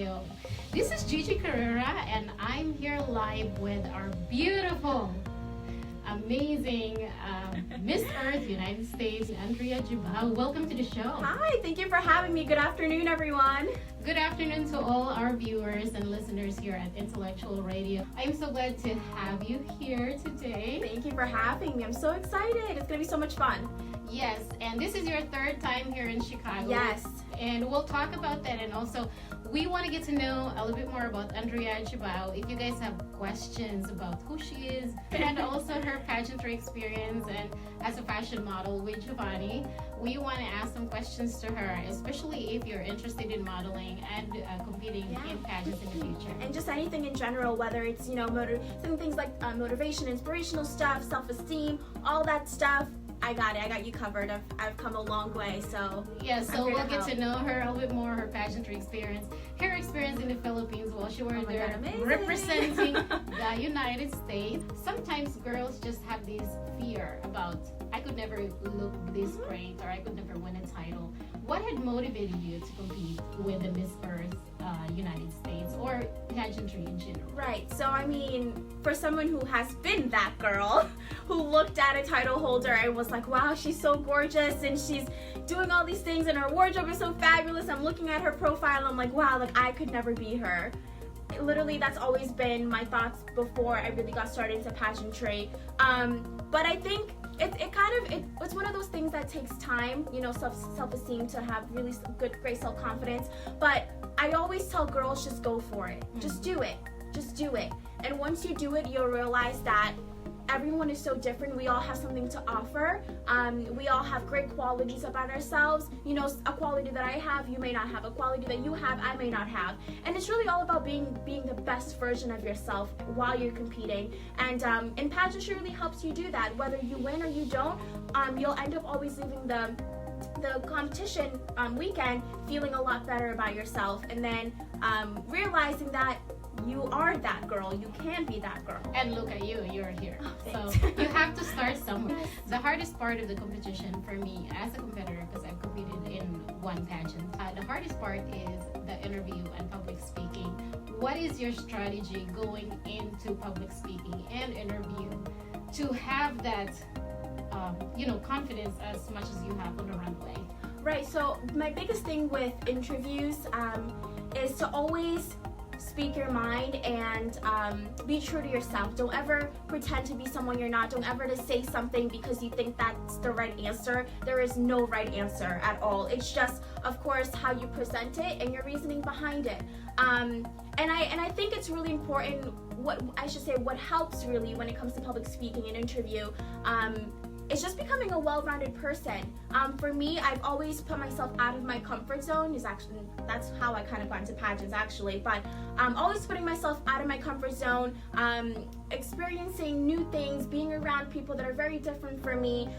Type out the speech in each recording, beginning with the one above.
Radio. This is Jegie and I'm here live with our beautiful, amazing Miss Earth United States, Andreia Gibau. Welcome to the show. Hi, thank you for having me. Good afternoon, everyone. Good afternoon to all our viewers and listeners here at Intellectual Radio. I'm so glad to have you here today. Thank you for having me. I'm so excited. It's going to be so much fun. Yes, and this is your third time here in Chicago. Yes. And we'll talk about that, and also we want to get to know a little bit more about Andreia Gibau. If you guys have questions about who she is and also her pageantry experience and as a fashion model with Giovanni, we want to ask some questions to her, especially if you're interested in modeling and competing in pageants in the future. And just anything in general, whether it's, some things like motivation, inspirational stuff, self-esteem, all that stuff. I got it. I got you covered. I've come a long way, so yeah. So we'll get to know her a little bit more, her pageantry experience, her experience in the Philippines while she was there representing the United States. Sometimes girls just have this fear about, I could never look this great, or I could never win a title. What had motivated you to compete with the Miss Earth United States or pageantry in general? Right. So I mean, for someone who has been that girl, who looked at a title holder and was like, wow, she's so gorgeous and she's doing all these things and her wardrobe is so fabulous. I'm looking at her profile and I'm like, wow, like I could never be her. Literally, that's always been my thoughts before I really got started into pageantry. But I think it's one of those things that takes time, self-esteem, to have really great self-confidence. But I always tell girls, just go for it. Just do it. Just do it. And once you do it, you'll realize that everyone is so different. We all have something to offer. We all have great qualities about ourselves. A quality that I have, you may not have. A quality that you have, I may not have. And it's really all about being the best version of yourself while you're competing. And pageantry really helps you do that. Whether you win or you don't, you'll end up always leaving the competition weekend feeling a lot better about yourself. And then realizing that you are that girl. You can be that girl. And look at you, you're here. Oh, so you have to start somewhere. The hardest part of the competition for me as a competitor, because I've competed in one pageant, the hardest part is the interview and public speaking. What is your strategy going into public speaking and interview to have that confidence as much as you have on the runway? Right, so my biggest thing with interviews is to always speak your mind and be true to yourself. Don't ever pretend to be someone you're not. Don't ever to say something because you think that's the right answer. There is no right answer at all. It's just, of course, how you present it and your reasoning behind it. And I think it's really important. What helps really when it comes to public speaking and interview. It's just becoming a well-rounded person. For me, I've always put myself out of my comfort zone. That's how I kind of got into pageants, actually. But always putting myself out of my comfort zone, experiencing new things, being around people that are very different from me,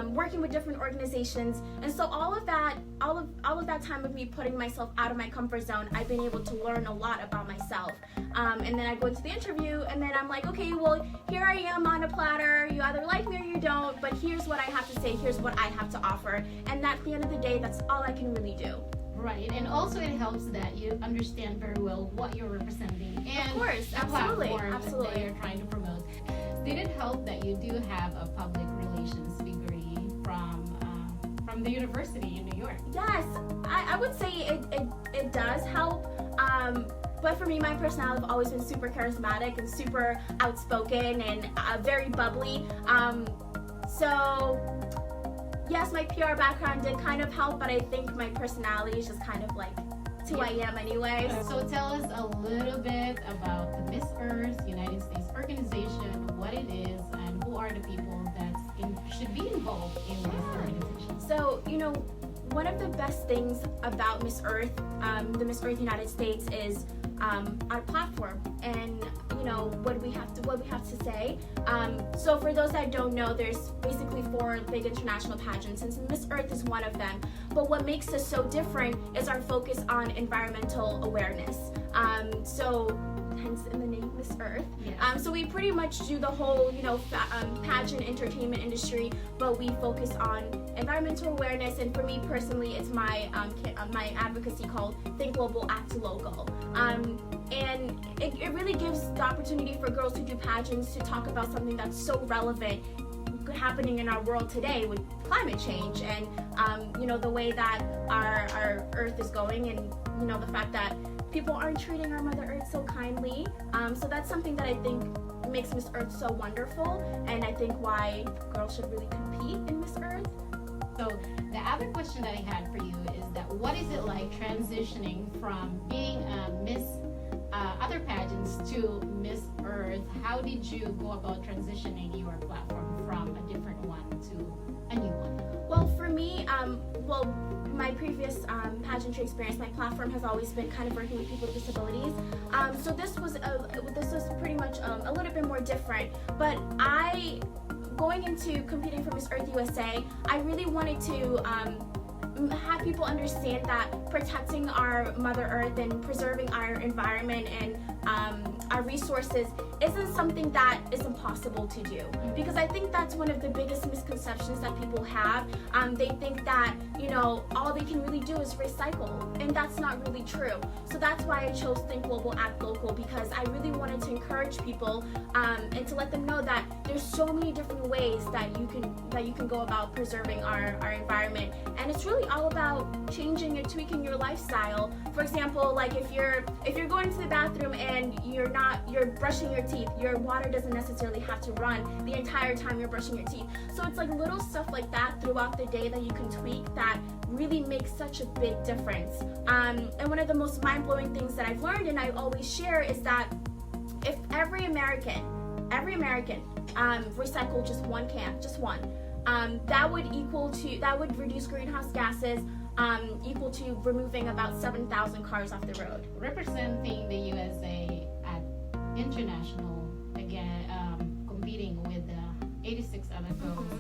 working with different organizations, and so all of that time of me putting myself out of my comfort zone, I've been able to learn a lot about myself. And then I go into the interview, and then I'm like, okay, well, here I am on a platter. You either like me or you don't, but here's what I have to say. Here's what I have to offer. And at the end of the day, that's all I can really do. Right, and also it helps that you understand very well what you're representing and of course, the absolutely, platform absolutely. that you're trying to promote. Did it help that you do have a public relations degree from the university in New York? Yes, I would say it does help. But for me, my personality has always been super charismatic and super outspoken and very bubbly. So yes, my PR background did kind of help, but I think my personality is just kind of like it's who I am anyway. So tell us a little bit about the Miss Earth United States organization, what it is, and who are the people that should be involved in this organization. So, one of the best things about Miss Earth, the Miss Earth United States, is our platform and what we have to say. So for those that don't know, there's basically 4 big international pageants, and Miss Earth is one of them. But what makes us so different is our focus on environmental awareness. So hence in the name Miss Earth. Yes. So we pretty much do the whole, pageant entertainment industry, but we focus on environmental awareness. And for me personally, it's my my advocacy called Think Global, Act Local. And it really gives the opportunity for girls who do pageants to talk about something that's so relevant happening in our world today with climate change and the way that our Earth is going, and the fact that people aren't treating our Mother Earth so kindly. So that's something that I think makes Miss Earth so wonderful, and I think why girls should really compete in Miss Earth. So the other question that I had for you is that what is it like transitioning from being a Miss other pageants to Miss Earth? How did you go about transitioning your platform from a different one to a new one? Well, for me, my previous pageantry experience, my platform has always been kind of working with people with disabilities. So this was pretty much a little bit more different. But going into competing for Miss Earth USA, I really wanted to have people understand that protecting our Mother Earth and preserving our environment and our resources isn't something that is impossible to do. Because I think that's one of the biggest misconceptions that people have. They think that, all they can really do is recycle, and that's not really true. So that's why I chose Think Global, Act Local, because I really wanted to encourage people and to let them know that there's so many different ways that you can go about preserving our environment. And it's really all about changing and tweaking your lifestyle. For example, like if you're going to the bathroom and you're brushing your teeth, your water doesn't necessarily have to run the entire time you're brushing your teeth. So it's like little stuff like that throughout the day that you can tweak that really makes such a big difference. And one of the most mind-blowing things that I've learned and I always share is that if every American recycled just one can, just one, that would reduce greenhouse gases equal to removing about 7,000 cars off the road. Representing the USA at international, again, competing with the 86 other girls,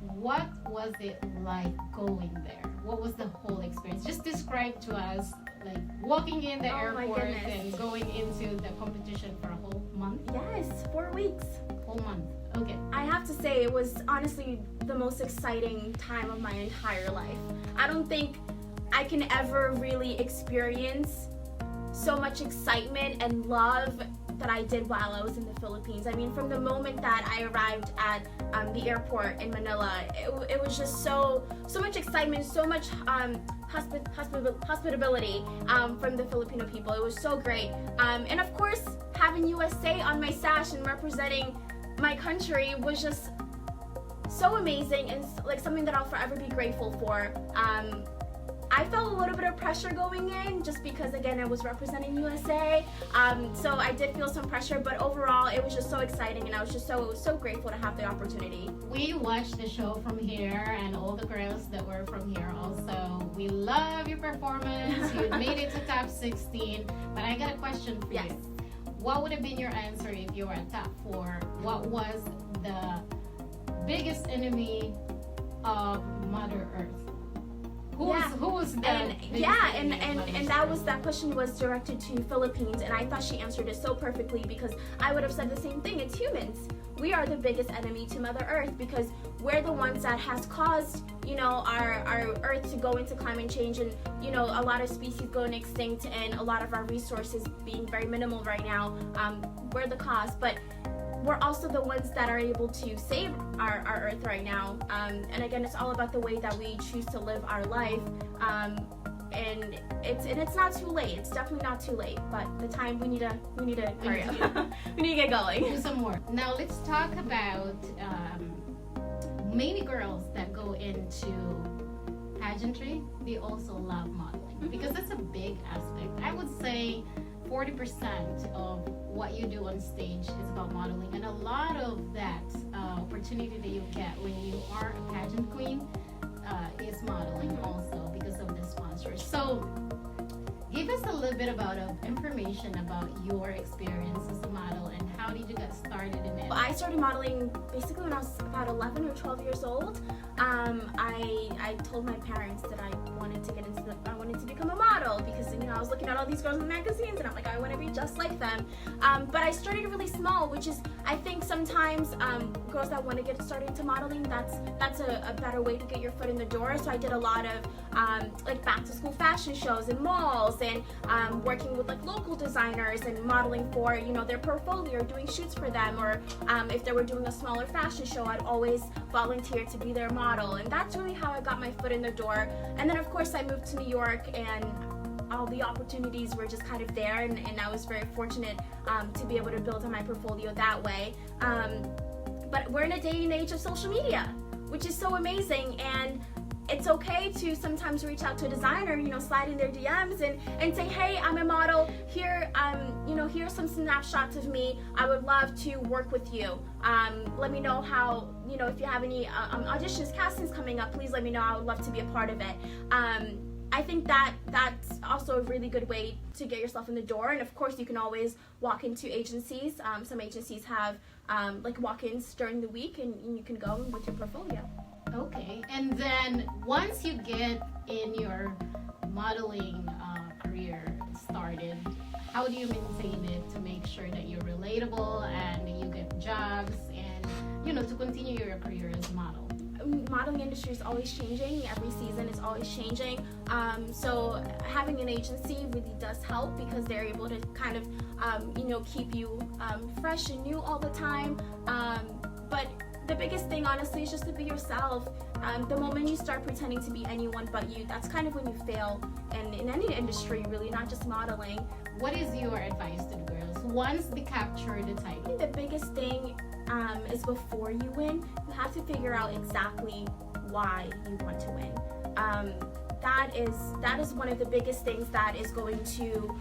what was it like going there? What was the whole experience? Just describe to us, like walking in the airport and going into the competition for a whole month? Yes, 4 weeks. Whole month. Okay. I have to say it was honestly the most exciting time of my entire life. I don't think I can ever really experience so much excitement and love that I did while I was in the Philippines. I mean, from the moment that I arrived at the airport in Manila, it was just so much excitement, so much hospitability from the Filipino people. It was so great. And of course, having USA on my sash and representing my country was just so amazing and like something that I'll forever be grateful for. I felt a little bit of pressure going in just because, again, I was representing USA. So I did feel some pressure, but overall it was just so exciting and I was just so grateful to have the opportunity. We watched the show from here and all the girls that were from here also. We love your performance. You made it to top 16, but I got a question for you. What would have been your answer if you were at top 4? What was the biggest enemy of Mother Earth? Who was the and that question was directed to Philippines, and I thought she answered it so perfectly because I would have said the same thing. It's humans. We are the biggest enemy to Mother Earth because we're the ones that has caused, our Earth to go into climate change and, a lot of species going extinct and a lot of our resources being very minimal right now. We're the cause, but we're also the ones that are able to save our Earth right now. And again, it's all about the way that we choose to live our life. And it's not too late. It's definitely not too late. But the time we need to hurry up. We need to get going. Do some more. Now let's talk about many girls that go into pageantry. They also love modeling because that's a big aspect. I would say 40% of what you do on stage is about modeling, and a lot of that opportunity that you get when you are a pageant queen is modeling also because of the sponsors. So give us a little bit about information about your experience as a model and how did you get started in it? I started modeling basically when I was about 11 or 12 years old. I told my parents that I wanted to become a model. because, I was looking at all these girls in magazines and I'm like, I want to be just like them. But I started really small, which is, I think sometimes girls that want to get started into modeling, that's a better way to get your foot in the door. So I did a lot of like back to school fashion shows in malls, and working with like local designers and modeling for, their portfolio, or doing shoots for them, or if they were doing a smaller fashion show, I'd always volunteer to be their model. And that's really how I got my foot in the door. And then of course I moved to New York, and all the opportunities were just kind of there, and I was very fortunate to be able to build on my portfolio that way. But we're in a day and age of social media, which is so amazing, and it's okay to sometimes reach out to a designer, slide in their DMs and say, hey, I'm a model, here, here's some snapshots of me, I would love to work with you. Let me know how, if you have any auditions, castings coming up, please let me know, I would love to be a part of it. I think that's also a really good way to get yourself in the door. And of course, you can always walk into agencies. Some agencies have like walk-ins during the week, and you can go with your portfolio. Okay, and then once you get in your modeling career started, how do you maintain it to make sure that you're relatable and you get jobs and, to continue your career as a model? Modeling industry is always changing. Every season is always changing. So having an agency really does help, because they're able to kind of, keep you fresh and new all the time. But the biggest thing, honestly, is just to be yourself. The moment you start pretending to be anyone but you, that's kind of when you fail. And in any industry, really, not just modeling. What is your advice to the girls once they capture the title? I think the biggest thing is before you win, you have to figure out exactly why you want to win. That is one of the biggest things that is going to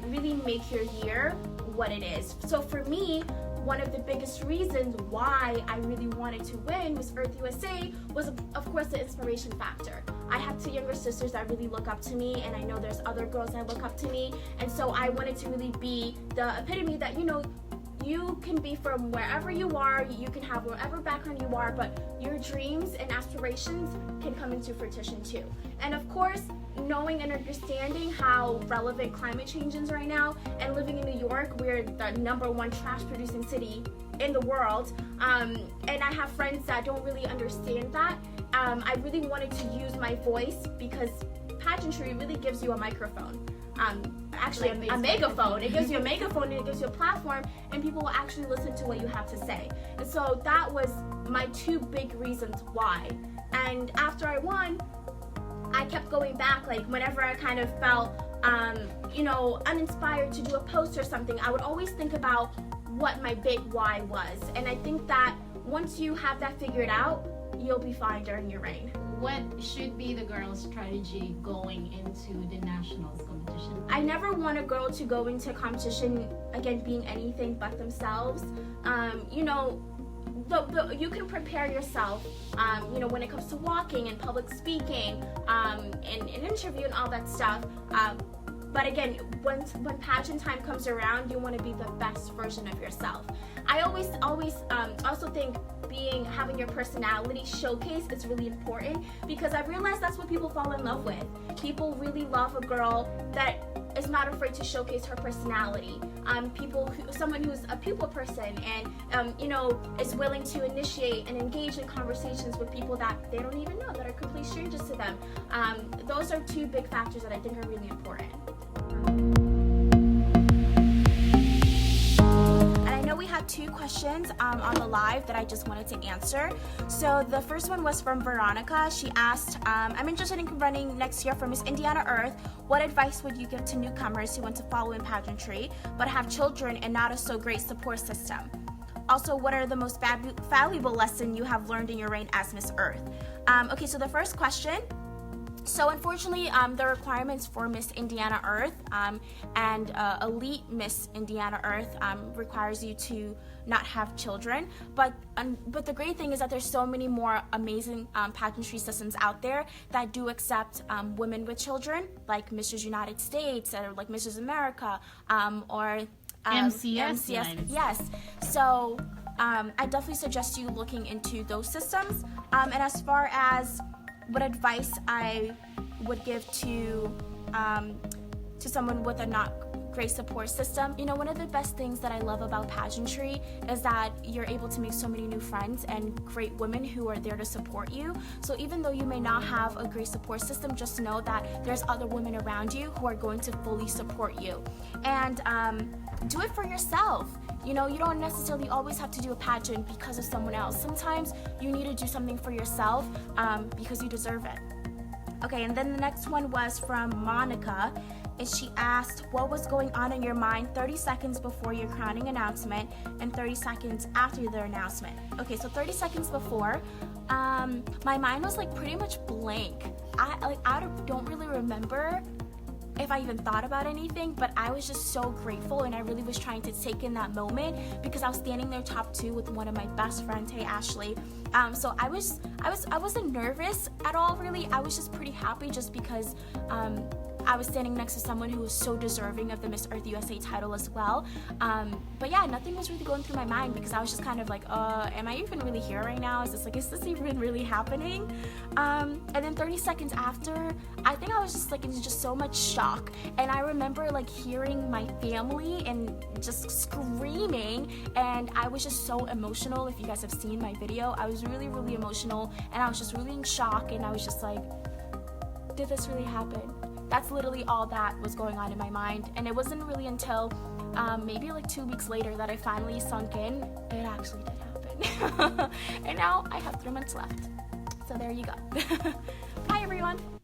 really make your year what it is. So for me, one of the biggest reasons why I really wanted to win Miss Earth USA was, of course, the inspiration factor. I have two younger sisters that really look up to me, and I know there's other girls that look up to me, and so I wanted to really be the epitome that, you can be from wherever you are, you can have whatever background you are, but your dreams and aspirations can come into fruition too. And of course, knowing and understanding how relevant climate change is right now, and living in New York, we're the #1 trash producing city in the world, and I have friends that don't really understand that. I really wanted to use my voice, because pageantry really gives you a microphone. Actually, a megaphone. It gives you a megaphone, and it gives you a platform, and people will actually listen to what you have to say. And so that was my two big reasons why. And after I won, I kept going back, like whenever I kind of felt, uninspired to do a post or something, I would always think about what my big why was. And I think that once you have that figured out, you'll be fine during your reign. What should be the girl's strategy going into the nationals competition? I never want a girl to go into competition, again, being anything but themselves. You can prepare yourself, when it comes to walking and public speaking, and an interview and all that stuff. But again, when pageant time comes around, you want to be the best version of yourself. I always also think having your personality showcased is really important, because I realized that's what people fall in love with. People really love a girl that is not afraid to showcase her personality. Someone who's a people person and is willing to initiate and engage in conversations with people that they don't even know, that are complete strangers to them. Those are two big factors that I think are really important. We have two questions on the live that I just wanted to answer. So the first one was from Veronica. She asked, I'm interested in running next year for Miss Indiana Earth. What advice would you give to newcomers who want to follow in pageantry but have children and not a so great support system? Also, what are the most valuable lessons you have learned in your reign as Miss Earth? Okay, so the first question. So unfortunately, the requirements for Miss Indiana Earth and Elite Miss Indiana Earth requires you to not have children. But the great thing is that there's so many more amazing pageantry systems out there that do accept women with children, like Mrs. United States or like Mrs. America or MCS. Yes. So I definitely suggest you looking into those systems. And as far as what advice I would give to to someone with a not great support system. You know, one of the best things that I love about pageantry is that you're able to make so many new friends and great women who are there to support you. So even though you may not have a great support system, just know that there's other women around you who are going to fully support you. And do it for yourself. You know, you don't necessarily always have to do a pageant because of someone else. Sometimes you need to do something for yourself because you deserve it. Okay, and then the next one was from Monica, and she asked, what was going on in your mind 30 seconds before your crowning announcement and 30 seconds after the announcement? Okay, so 30 seconds before, my mind was like pretty much blank. I don't really remember if I even thought about anything, but I was just so grateful, and I really was trying to take in that moment because I was standing there top 2 with one of my best friends, hey Ashley. So I wasn't nervous at all, really. I was just pretty happy just because I was standing next to someone who was so deserving of the Miss Earth USA title as well. But yeah, nothing was really going through my mind because I was just kind of like, am I even really here right now? Is this even really happening? And then 30 seconds after, I think I was just like in just so much shock. And I remember like hearing my family and just screaming, and I was just so emotional. If you guys have seen my video, I was really, really emotional, and I was just really in shock, and I was just like, did this really happen? That's literally all that was going on in my mind. And it wasn't really until maybe like 2 weeks later that I finally sunk in, it actually did happen. And now I have 3 months left. So there you go. Bye everyone.